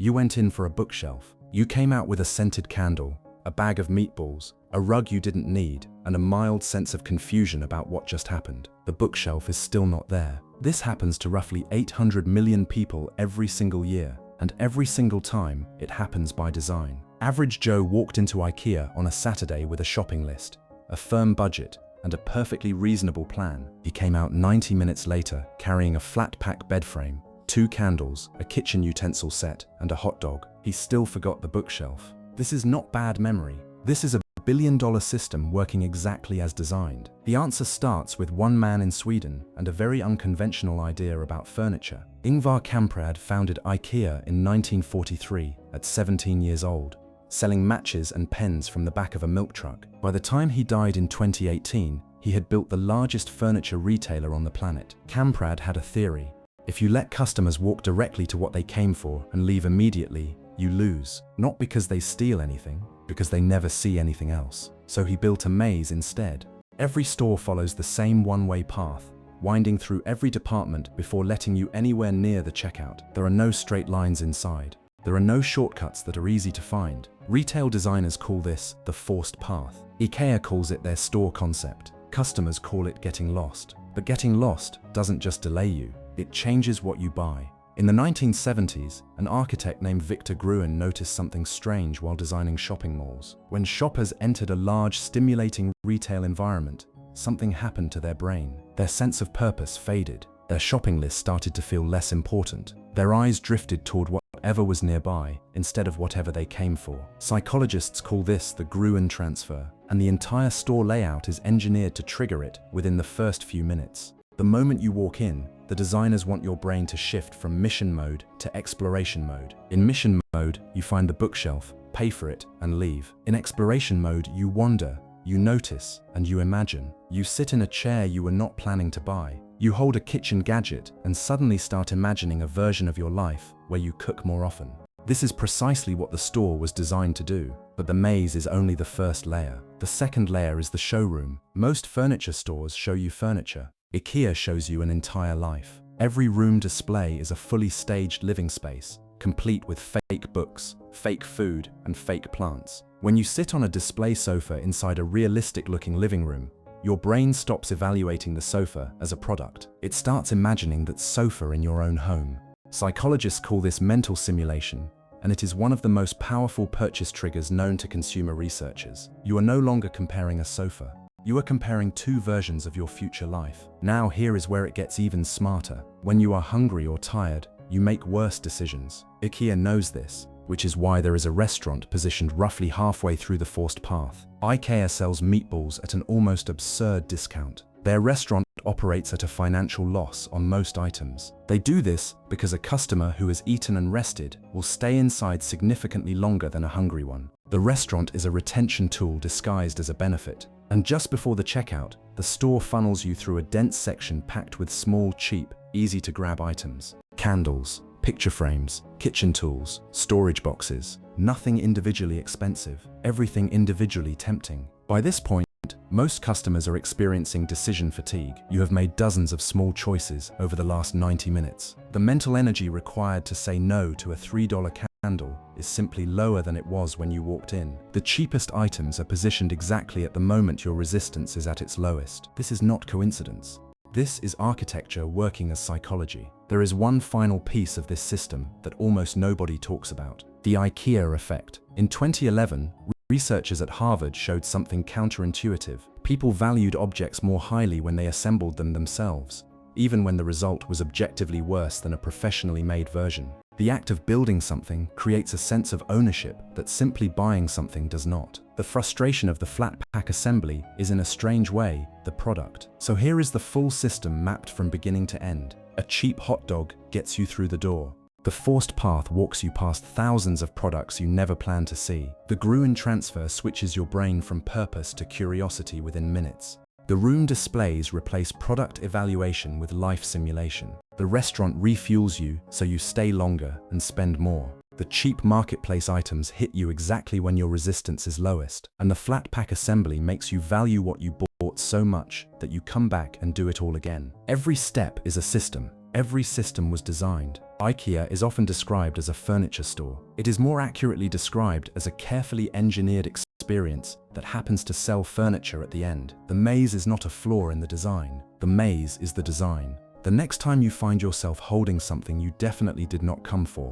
You went in for a bookshelf. You came out with a scented candle, a bag of meatballs, a rug you didn't need, and a mild sense of confusion about what just happened. The bookshelf is still not there. This happens to roughly 800 million people every single year, and every single time it happens by design. Average Joe walked into IKEA on a Saturday with a shopping list, a firm budget, and a perfectly reasonable plan. He came out 90 minutes later carrying a flat-pack bed frame, 2 candles, a kitchen utensil set, and a hot dog. He still forgot the bookshelf. This is not bad memory. This is a billion-dollar system working exactly as designed. The answer starts with one man in Sweden and a very unconventional idea about furniture. Ingvar Kamprad founded IKEA in 1943 at 17 years old, selling matches and pens from the back of a milk truck. By the time he died in 2018, he had built the largest furniture retailer on the planet. Kamprad had a theory. If you let customers walk directly to what they came for and leave immediately, you lose. Not because they steal anything, because they never see anything else. So he built a maze instead. Every store follows the same one-way path, winding through every department before letting you anywhere near the checkout. There are no straight lines inside. There are no shortcuts that are easy to find. Retail designers call this the forced path. IKEA calls it their store concept. Customers call it getting lost. But getting lost doesn't just delay you, it changes what you buy. In the 1970s, an architect named Victor Gruen noticed something strange while designing shopping malls. When shoppers entered a large, stimulating retail environment, something happened to their brain. Their sense of purpose faded. Their shopping list started to feel less important. Their eyes drifted toward whatever was nearby, instead of whatever they came for. Psychologists call this the Gruen Transfer, and the entire store layout is engineered to trigger it within the first few minutes. The moment you walk in, the designers want your brain to shift from mission mode to exploration mode. In mission mode, you find the bookshelf, pay for it, and leave. In exploration mode, you wander, you notice, and you imagine. You sit in a chair you were not planning to buy. You hold a kitchen gadget and suddenly start imagining a version of your life where you cook more often. This is precisely what the store was designed to do, but the maze is only the first layer. The second layer is the showroom. Most furniture stores show you furniture. IKEA shows you an entire life. Every room display is a fully staged living space, complete with fake books, fake food, and fake plants. When you sit on a display sofa inside a realistic-looking living room, your brain stops evaluating the sofa as a product. It starts imagining that sofa in your own home. Psychologists call this mental simulation, and it is one of the most powerful purchase triggers known to consumer researchers. You are no longer comparing a sofa. You are comparing 2 versions of your future life. Now here is where it gets even smarter. When you are hungry or tired, you make worse decisions. IKEA knows this, which is why there is a restaurant positioned roughly halfway through the forced path. IKEA sells meatballs at an almost absurd discount. Their restaurant operates at a financial loss on most items. They do this because a customer who has eaten and rested will stay inside significantly longer than a hungry one. The restaurant is a retention tool disguised as a benefit. And just before the checkout, the store funnels you through a dense section packed with small, cheap, easy-to-grab items. Candles, picture frames, kitchen tools, storage boxes. Nothing individually expensive, everything individually tempting. By this point, most customers are experiencing decision fatigue. You have made dozens of small choices over the last 90 minutes. The mental energy required to say no to a $3 candle is simply lower than it was when you walked in. The cheapest items are positioned exactly at the moment your resistance is at its lowest. This is not coincidence. This is architecture working as psychology. There is one final piece of this system that almost nobody talks about: the IKEA effect. In 2011, researchers at Harvard showed something counterintuitive. People valued objects more highly when they assembled them themselves, even when the result was objectively worse than a professionally made version. The act of building something creates a sense of ownership that simply buying something does not. The frustration of the flat pack assembly is, in a strange way, the product. So here is the full system mapped from beginning to end. A cheap hot dog gets you through the door. The forced path walks you past thousands of products you never planned to see. The Gruen Transfer switches your brain from purpose to curiosity within minutes. The room displays replace product evaluation with life simulation. The restaurant refuels you so you stay longer and spend more. The cheap marketplace items hit you exactly when your resistance is lowest, and the flat pack assembly makes you value what you bought so much that you come back and do it all again. Every step is a system. Every system was designed. IKEA is often described as a furniture store. It is more accurately described as a carefully engineered experience that happens to sell furniture at the end. The maze is not a flaw in the design. The maze is the design. The next time you find yourself holding something you definitely did not come for,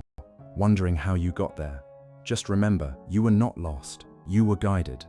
wondering how you got there, just remember, you were not lost. You were guided.